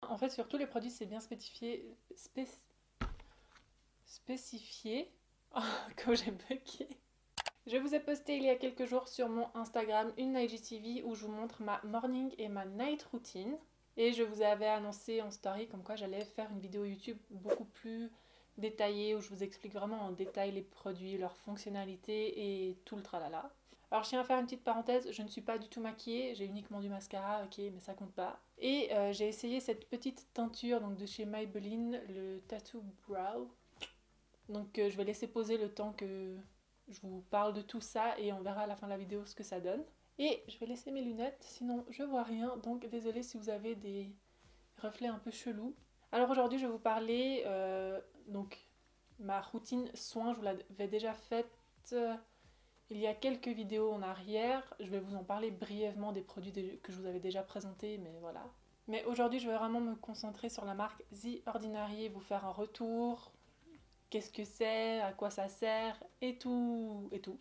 En fait, sur tous les produits, c'est bien spécifié. Oh, comme j'ai bugué. Je vous ai posté il y a quelques jours sur mon Instagram une IGTV où je vous montre ma morning et ma night routine. Et je vous avais annoncé en story comme quoi j'allais faire une vidéo YouTube beaucoup plus détaillée où je vous explique vraiment en détail les produits, leurs fonctionnalités et tout le tralala. Alors je tiens à faire une petite parenthèse, je ne suis pas du tout maquillée, j'ai uniquement du mascara, ok, mais ça compte pas. Et j'ai essayé cette petite teinture donc, de chez Maybelline, le Tattoo Brow. Donc je vais laisser poser le temps que je vous parle de tout ça et on verra à la fin de la vidéo ce que ça donne. Et je vais laisser mes lunettes, sinon je vois rien, donc désolée si vous avez des reflets un peu chelous. Alors aujourd'hui je vais vous parler donc ma routine soin, je vous l'avais déjà faite il y a quelques vidéos en arrière. Je vais vous en parler brièvement des produits que je vous avais déjà présentés, mais voilà. Mais aujourd'hui je vais vraiment me concentrer sur la marque The Ordinary et vous faire un retour, qu'est-ce que c'est, à quoi ça sert, et tout, et tout.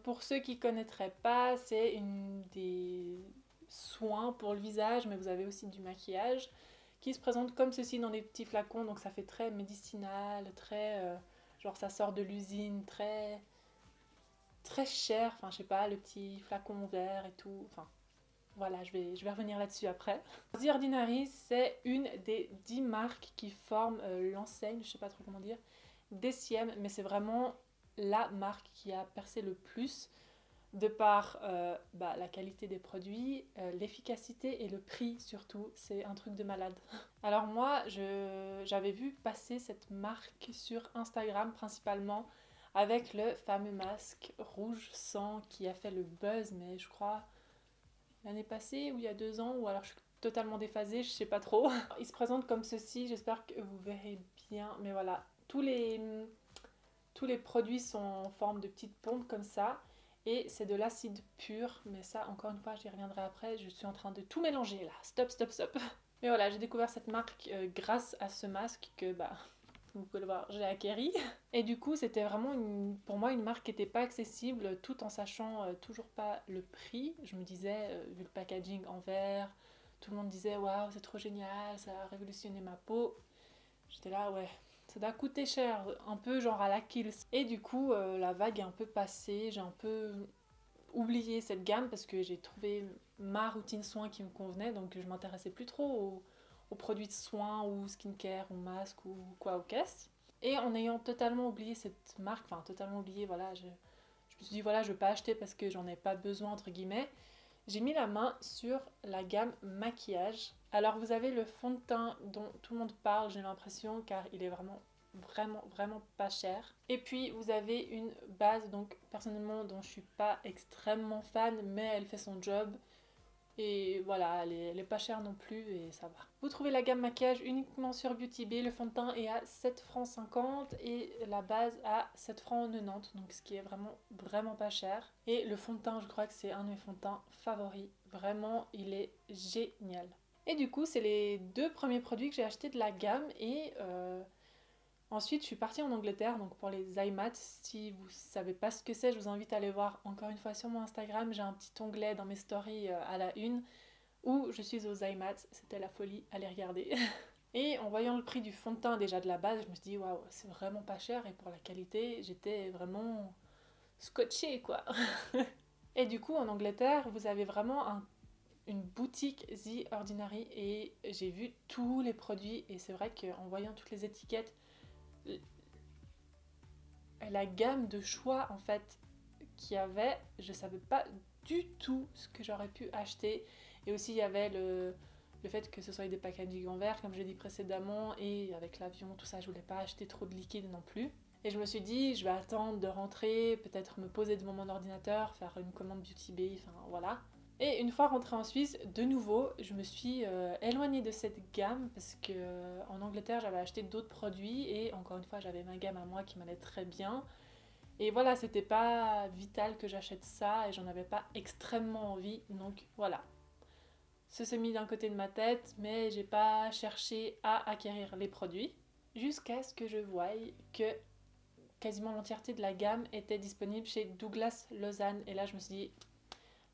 Pour ceux qui ne connaîtraient pas, c'est une des soins pour le visage, mais vous avez aussi du maquillage, qui se présente comme ceci dans des petits flacons, donc ça fait très médicinal, très... genre ça sort de l'usine, très... très cher, enfin je sais pas, le petit flacon vert et tout, enfin... Voilà, je vais revenir là-dessus après. The Ordinary, c'est une des 10 marques qui forment l'enseigne, je sais pas trop comment dire, d'Essiem, mais c'est vraiment la marque qui a percé le plus de par la qualité des produits, l'efficacité et le prix surtout. C'est un truc de malade. Alors moi, j'avais vu passer cette marque sur Instagram principalement avec le fameux masque rouge sang qui a fait le buzz, mais je crois l'année passée ou il y a 2 ans, ou alors je suis totalement déphasée, je sais pas trop. Il se présente comme ceci, j'espère que vous verrez bien, mais voilà, tous les produits sont en forme de petites pompes comme ça, et c'est de l'acide pur, mais ça encore une fois j'y reviendrai après, je suis en train de tout mélanger là, stop stop stop. Mais voilà, j'ai découvert cette marque grâce à ce masque que vous pouvez le voir, j'ai acquéri. Et du coup, c'était vraiment pour moi une marque qui n'était pas accessible tout en sachant toujours pas le prix. Je me disais, vu le packaging en verre, tout le monde disait waouh, c'est trop génial, ça a révolutionné ma peau. J'étais là, ouais, ça doit coûter cher, un peu genre à la Kills. Et du coup, la vague est un peu passée, j'ai un peu oublié cette gamme parce que j'ai trouvé ma routine soin qui me convenait, donc je m'intéressais plus trop aux produits de soins ou skincare ou masques ou quoi au caisse. Et en ayant totalement oublié cette marque, enfin totalement oublié, voilà, je me suis dit voilà, je vais pas acheter parce que j'en ai pas besoin entre guillemets. J'ai mis la main sur la gamme maquillage. Alors vous avez le fond de teint dont tout le monde parle, j'ai l'impression, car il est vraiment pas cher. Et puis vous avez une base, donc personnellement dont je suis pas extrêmement fan, mais elle fait son job. Et voilà, elle est pas chère non plus et ça va. Vous trouvez la gamme maquillage uniquement sur Beauty Bay. Le fond de teint est à 7,50 € et la base à 7,90 €, donc ce qui est vraiment pas cher. Et le fond de teint, je crois que c'est un de mes fonds de teint favoris. Vraiment, il est génial. Et du coup, c'est les 2 premiers produits que j'ai achetés de la gamme et ensuite, je suis partie en Angleterre donc pour les iMats. Si vous savez pas ce que c'est, je vous invite à aller voir encore une fois sur mon Instagram. J'ai un petit onglet dans mes stories à la une où je suis aux iMats. C'était la folie, allez regarder. Et en voyant le prix du fond de teint déjà de la base, je me suis dit waouh, c'est vraiment pas cher et pour la qualité, j'étais vraiment scotchée quoi. Et du coup, en Angleterre, vous avez vraiment une boutique The Ordinary et j'ai vu tous les produits et c'est vrai qu'en voyant toutes les étiquettes, la gamme de choix en fait qu'il y avait, je savais pas du tout ce que j'aurais pu acheter. Et aussi il y avait le fait que ce soit des packaging en verre comme j'ai dit précédemment, et avec l'avion tout ça, je voulais pas acheter trop de liquide non plus. Et je me suis dit, je vais attendre de rentrer, peut-être me poser devant mon ordinateur, faire une commande Beauty Bay, enfin voilà. Et une fois rentrée en Suisse, de nouveau, je me suis éloignée de cette gamme parce que en Angleterre, j'avais acheté d'autres produits et encore une fois, j'avais ma gamme à moi qui m'allait très bien. Et voilà, c'était pas vital que j'achète ça et j'en avais pas extrêmement envie, donc voilà. Ce s'est mis d'un côté de ma tête, mais j'ai pas cherché à acquérir les produits jusqu'à ce que je voie que quasiment l'entièreté de la gamme était disponible chez Douglas Lausanne. Et là, je me suis dit,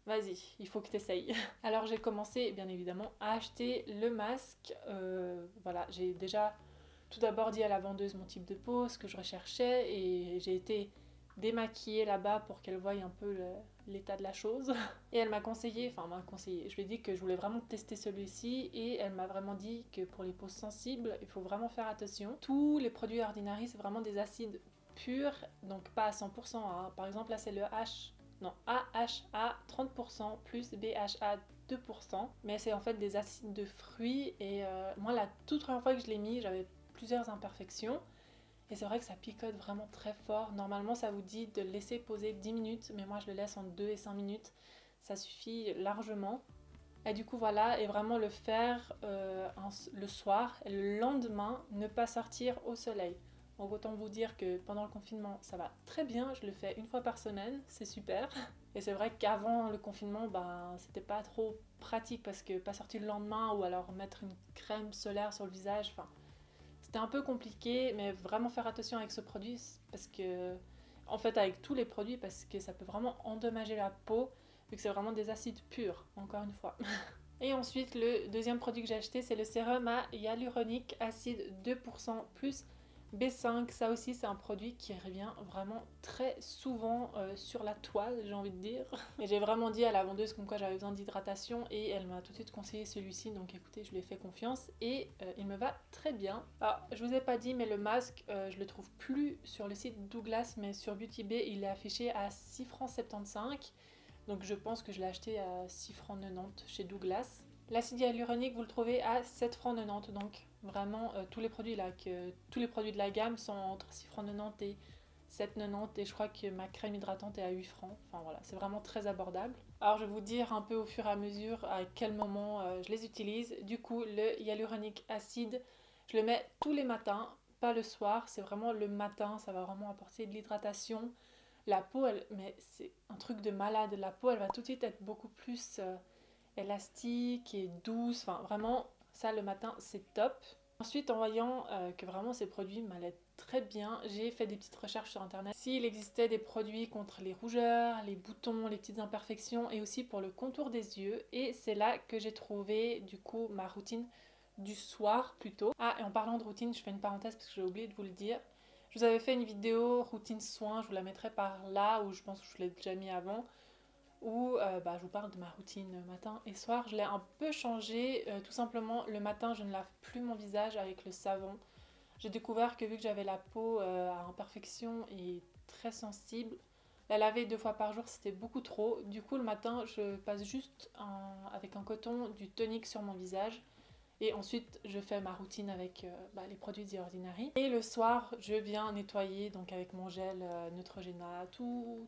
vas-y, il faut que tu essayes. Alors j'ai commencé bien évidemment à acheter le masque voilà, j'ai déjà tout d'abord dit à la vendeuse mon type de peau, ce que je recherchais, et j'ai été démaquillée là-bas pour qu'elle voie un peu l'état de la chose. Et elle m'a conseillé, je lui ai dit que je voulais vraiment tester celui-ci, et elle m'a vraiment dit que pour les peaux sensibles, il faut vraiment faire attention. Tous les produits Ordinary, c'est vraiment des acides purs, donc pas à 100%, hein. Par exemple là c'est le AHA 30% plus BHA 2%, mais c'est en fait des acides de fruits, et moi la toute première fois que je l'ai mis, j'avais plusieurs imperfections, et c'est vrai que ça picote vraiment très fort. Normalement ça vous dit de le laisser poser 10 minutes, mais moi je le laisse entre 2 et 5 minutes, ça suffit largement. Et du coup voilà, et vraiment le faire le soir, et le lendemain ne pas sortir au soleil. Donc autant vous dire que pendant le confinement ça va très bien, je le fais une fois par semaine, c'est super. Et c'est vrai qu'avant le confinement, c'était pas trop pratique parce que pas sortir le lendemain ou alors mettre une crème solaire sur le visage, c'était un peu compliqué, mais vraiment faire attention avec ce produit parce que, en fait avec tous les produits, parce que ça peut vraiment endommager la peau vu que c'est vraiment des acides purs, encore une fois. Et ensuite, le deuxième produit que j'ai acheté, c'est le sérum à hyaluronique acide 2% plus B5. Ça aussi, c'est un produit qui revient vraiment très souvent sur la toile, j'ai envie de dire. Et j'ai vraiment dit à la vendeuse comme quoi j'avais besoin d'hydratation, et elle m'a tout de suite conseillé celui-ci. Donc écoutez, je lui ai fait confiance, et il me va très bien. Alors, je vous ai pas dit, mais le masque, je le trouve plus sur le site Douglas, mais sur Beauty Bay, il est affiché à 6,75 €. Donc je pense que je l'ai acheté à 6,90 € chez Douglas. L'acide hyaluronique, vous le trouvez à 7,90 €. Donc vraiment, tous les produits de la gamme sont entre 6,90 € et 7,90 €. Et je crois que ma crème hydratante est à 8 francs. Enfin voilà, c'est vraiment très abordable. Alors je vais vous dire un peu au fur et à mesure à quel moment je les utilise. Du coup, le hyaluronique acide, je le mets tous les matins, pas le soir. C'est vraiment le matin, ça va vraiment apporter de l'hydratation. La peau, mais c'est un truc de malade. La peau, elle va tout de suite être beaucoup plus élastique et douce. Enfin, vraiment, ça le matin, c'est top. Ensuite, en voyant que vraiment ces produits m'allaient très bien, j'ai fait des petites recherches sur internet. S'il existait des produits contre les rougeurs, les boutons, les petites imperfections, et aussi pour le contour des yeux. Et c'est là que j'ai trouvé du coup ma routine du soir plutôt. Ah, et en parlant de routine, je fais une parenthèse parce que j'ai oublié de vous le dire. Je vous avais fait une vidéo routine soins, je vous la mettrai par là, ou je pense que je vous l'ai déjà mis avant, où je vous parle de ma routine matin et soir. Je l'ai un peu changé, tout simplement le matin je ne lave plus mon visage avec le savon. J'ai découvert que vu que j'avais la peau à imperfection et très sensible, la laver 2 fois par jour c'était beaucoup trop. Du coup le matin je passe juste avec un coton du tonique sur mon visage. Et ensuite, je fais ma routine avec les produits The Ordinary. Et le soir, je viens nettoyer donc avec mon gel Neutrogena, tout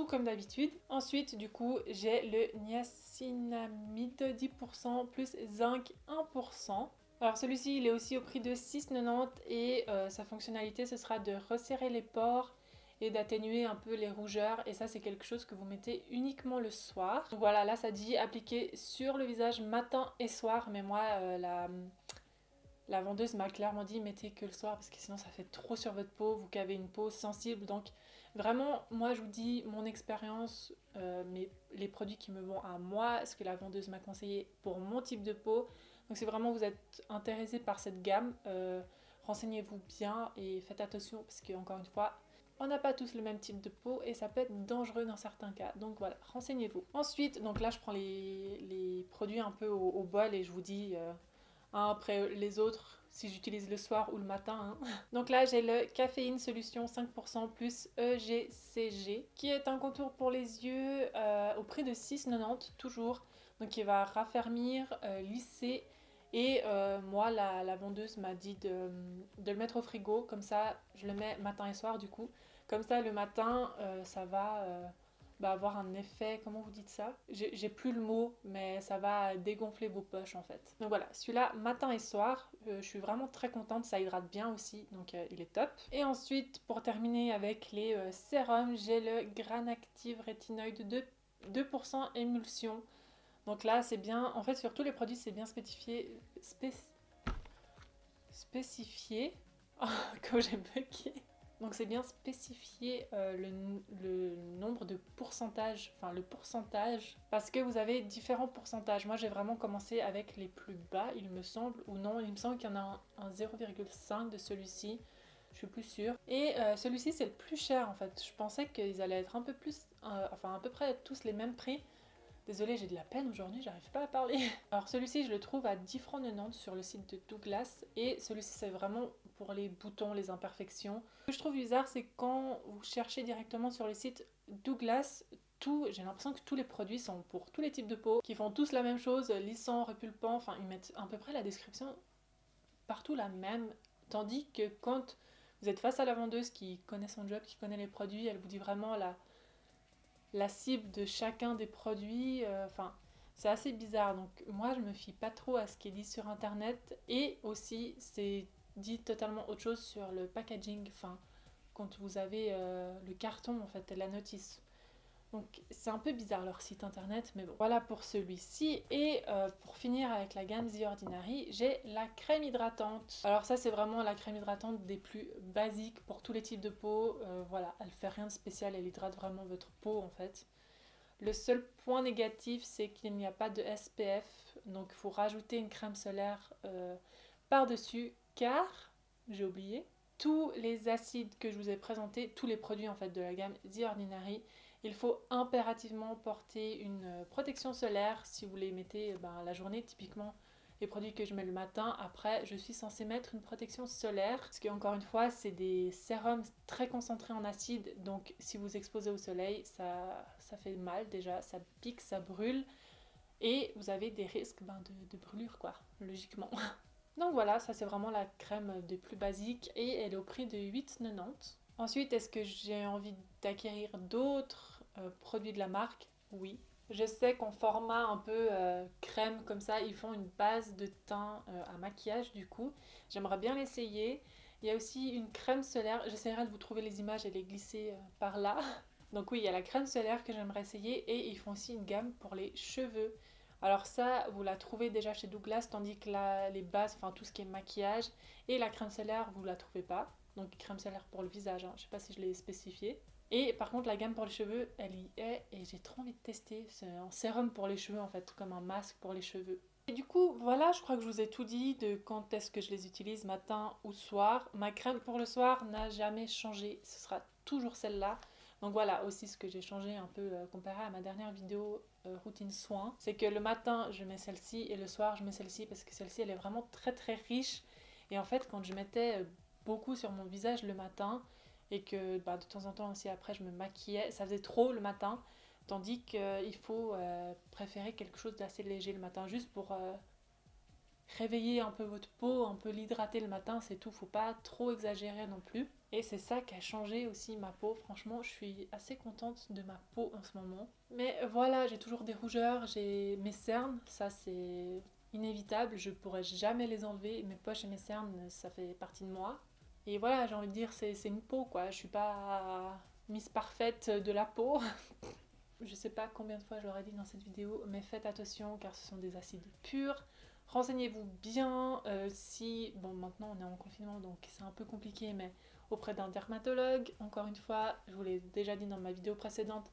comme d'habitude. Ensuite, du coup, j'ai le niacinamide 10% plus zinc 1%. Alors celui-ci, il est aussi au prix de 6,90 € et sa fonctionnalité, ce sera de resserrer les pores et d'atténuer un peu les rougeurs, et ça c'est quelque chose que vous mettez uniquement le soir. Donc voilà, là ça dit appliquer sur le visage matin et soir, mais moi la vendeuse m'a clairement dit mettez que le soir parce que sinon ça fait trop sur votre peau, vous qui avez une peau sensible. Donc vraiment, moi je vous dis mon expérience, mais les produits qui me vont à moi, ce que la vendeuse m'a conseillé pour mon type de peau. Donc si vraiment vous êtes intéressé par cette gamme, renseignez-vous bien et faites attention parce que encore une fois, on n'a pas tous le même type de peau et ça peut être dangereux dans certains cas. Donc voilà, renseignez-vous. Ensuite, donc là je prends les produits un peu au bol et je vous dis un après les autres si j'utilise le soir ou le matin. Donc là j'ai le caféine solution 5% plus EGCG qui est un contour pour les yeux au prix de 6,90 € toujours. Donc il va raffermir, lisser. Et moi, la vendeuse m'a dit de le mettre au frigo, comme ça, je le mets matin et soir du coup. Comme ça, le matin, ça va avoir un effet, comment vous dites ça? J'ai plus le mot, mais ça va dégonfler vos poches en fait. Donc voilà, celui-là, matin et soir, je suis vraiment très contente, ça hydrate bien aussi, donc il est top. Et ensuite, pour terminer avec les sérums, j'ai le Granactive Rétinoïde 2% émulsion. Donc là, c'est bien, en fait, sur tous les produits, c'est bien spécifié. Oh, comme j'ai bugué. Donc c'est bien spécifié le nombre de pourcentages, enfin le pourcentage, parce que vous avez différents pourcentages. Moi j'ai vraiment commencé avec les plus bas, il me semble, ou non, il me semble qu'il y en a un 0,5 de celui-ci, je suis plus sûre. Et celui-ci c'est le plus cher en fait. Je pensais qu'ils allaient être un peu plus, enfin à peu près tous les mêmes prix. Désolée, j'ai de la peine aujourd'hui, j'arrive pas à parler. Alors celui-ci, je le trouve à 10 francs 90 sur le site de Douglas. Et celui-ci, c'est vraiment pour les boutons, les imperfections. Ce que je trouve bizarre, c'est quand vous cherchez directement sur le site Douglas, j'ai l'impression que tous les produits sont pour tous les types de peau, qui font tous la même chose, lissant, répulpant, enfin ils mettent à peu près la description partout la même. Tandis que quand vous êtes face à la vendeuse qui connaît son job, qui connaît les produits, elle vous dit vraiment la cible de chacun des produits. Enfin, c'est assez bizarre. Donc moi, je me fie pas trop à ce qui est dit sur Internet. Et aussi, c'est dit totalement autre chose sur le packaging. Enfin, quand vous avez le carton, en fait, la notice. Donc c'est un peu bizarre leur site internet, mais bon. Voilà pour celui-ci. Et pour finir avec la gamme The Ordinary, j'ai la crème hydratante. Alors ça c'est vraiment la crème hydratante des plus basiques pour tous les types de peau. Voilà, elle fait rien de spécial, elle hydrate vraiment votre peau en fait. Le seul point négatif c'est qu'il n'y a pas de SPF, donc il faut rajouter une crème solaire par-dessus, car, j'ai oublié, tous les acides que je vous ai présentés, tous les produits en fait de la gamme The Ordinary, il faut impérativement porter une protection solaire si vous les mettez la journée. Typiquement, les produits que je mets le matin, après, je suis censée mettre une protection solaire. Parce qu'encore une fois, c'est des sérums très concentrés en acide. Donc, si vous exposez au soleil, ça fait mal déjà. Ça pique, ça brûle. Et vous avez des risques de brûlure, quoi, logiquement. Donc voilà, ça c'est vraiment la crème des plus basiques et elle est au prix de 8,90. Ensuite, est-ce que j'ai envie d'acquérir d'autres produits de la marque? Oui. Je sais qu'en format un peu crème comme ça, ils font une base de teint à maquillage du coup. J'aimerais bien l'essayer. Il y a aussi une crème solaire. J'essaierai de vous trouver les images et les glisser par là. Donc oui, il y a la crème solaire que j'aimerais essayer et ils font aussi une gamme pour les cheveux. Alors ça, vous la trouvez déjà chez Douglas, tandis que les bases, enfin tout ce qui est maquillage et la crème solaire, vous la trouvez pas. Donc crème solaire pour le visage, hein. Je sais pas si je l'ai spécifié. Et par contre, la gamme pour les cheveux, elle y est et j'ai trop envie de tester. C'est un sérum pour les cheveux en fait, comme un masque pour les cheveux. Et du coup, voilà, je crois que je vous ai tout dit de quand est-ce que je les utilise, matin ou soir. Ma crème pour le soir n'a jamais changé, ce sera toujours celle-là. Donc voilà aussi ce que j'ai changé un peu comparé à ma dernière vidéo routine soins. C'est que le matin, je mets celle-ci et le soir, je mets celle-ci parce que celle-ci, elle est vraiment très très riche. Et en fait, quand je mettais beaucoup sur mon visage le matin, et que de temps en temps aussi après je me maquillais, ça faisait trop le matin, tandis qu'il faut préférer quelque chose d'assez léger le matin, juste pour réveiller un peu votre peau, un peu l'hydrater le matin, c'est tout, faut pas trop exagérer non plus. Et c'est ça qui a changé aussi ma peau, franchement je suis assez contente de ma peau en ce moment. Mais voilà, j'ai toujours des rougeurs, j'ai mes cernes, ça c'est inévitable, je pourrais jamais les enlever, mes poches et mes cernes ça fait partie de moi. Et voilà, j'ai envie de dire, c'est une peau quoi. Je suis pas Miss Parfaite de la peau. Je sais pas combien de fois je l'aurais dit dans cette vidéo, mais faites attention car ce sont des acides purs. Renseignez-vous bien si, bon maintenant on est en confinement donc c'est un peu compliqué, mais auprès d'un dermatologue. Encore une fois, je vous l'ai déjà dit dans ma vidéo précédente,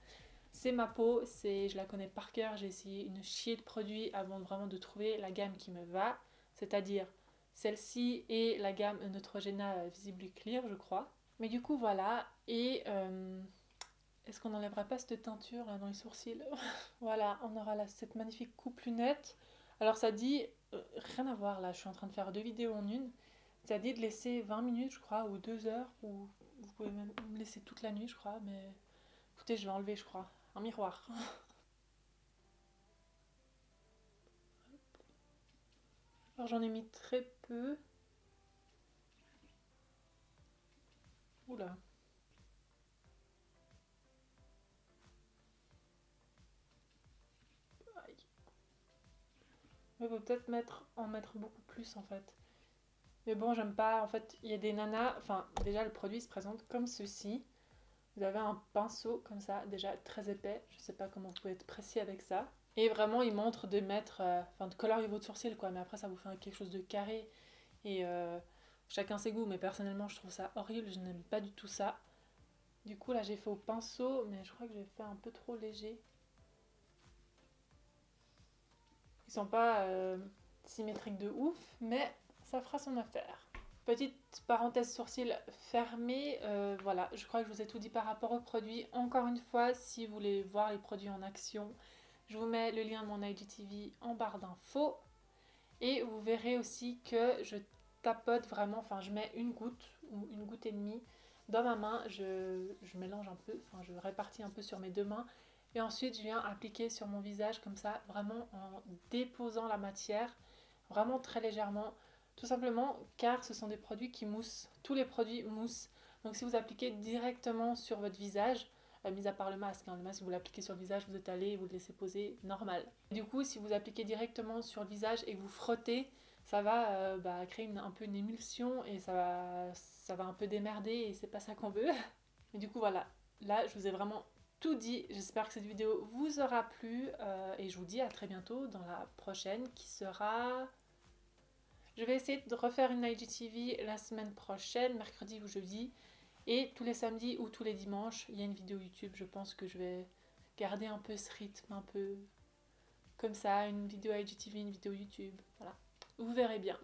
c'est ma peau, je la connais par cœur, j'ai essayé une chier de produits avant vraiment de trouver la gamme qui me va, c'est-à-dire celle-ci et la gamme Neutrogena Visibly Clear, je crois. Mais du coup, voilà. Et est-ce qu'on n'enlèverait pas cette teinture là dans les sourcils? Voilà, on aura là cette magnifique coupe lunette. Alors ça dit, rien à voir là, je suis en train de faire deux vidéos en une. Ça dit de laisser 20 minutes, je crois, ou 2 heures, ou vous pouvez même me laisser toute la nuit, je crois. Mais écoutez, je vais enlever, je crois, un miroir. Alors j'en ai mis très peu. Oula. Aïe. Il faut peut-être en mettre beaucoup plus en fait. Mais bon, j'aime pas. En fait, il y a des nanas. Enfin, déjà, le produit se présente comme ceci. Vous avez un pinceau comme ça, déjà très épais. Je sais pas comment vous pouvez être précis avec ça. Et vraiment, il montre de mettre. Enfin, de colorier votre sourcil quoi. Mais après, ça vous fait quelque chose de carré. Et Chacun ses goûts, mais personnellement je trouve ça horrible, je n'aime pas du tout ça. Du coup là j'ai fait au pinceau, mais je crois que j'ai fait un peu trop léger. Ils sont pas symétriques de ouf, mais ça fera son affaire. Petite parenthèse sourcils fermée, voilà, je crois que je vous ai tout dit par rapport aux produits. Encore une fois, si vous voulez voir les produits en action, je vous mets le lien de mon IGTV en barre d'infos. Et vous verrez aussi que je tapote vraiment, enfin je mets une goutte ou une goutte et demie dans ma main, je mélange un peu, enfin je répartis un peu sur mes deux mains. Et ensuite je viens appliquer sur mon visage comme ça, vraiment en déposant la matière, vraiment très légèrement. Tout simplement car ce sont des produits qui moussent, tous les produits moussent. Donc si vous appliquez directement sur votre visage, mis à part le masque, hein. Le masque, vous l'appliquez sur le visage, vous étalez et vous le laissez poser normal. Et du coup, si vous appliquez directement sur le visage et que vous frottez, ça va créer un peu une émulsion et ça va un peu démerder et c'est pas ça qu'on veut. Mais du coup, voilà, là, je vous ai vraiment tout dit. J'espère que cette vidéo vous aura plu et je vous dis à très bientôt dans la prochaine qui sera... Je vais essayer de refaire une IGTV la semaine prochaine, mercredi ou jeudi. Et tous les samedis ou tous les dimanches, il y a une vidéo YouTube. Je pense que je vais garder un peu ce rythme, un peu comme ça, une vidéo IGTV, une vidéo YouTube. Voilà, vous verrez bien.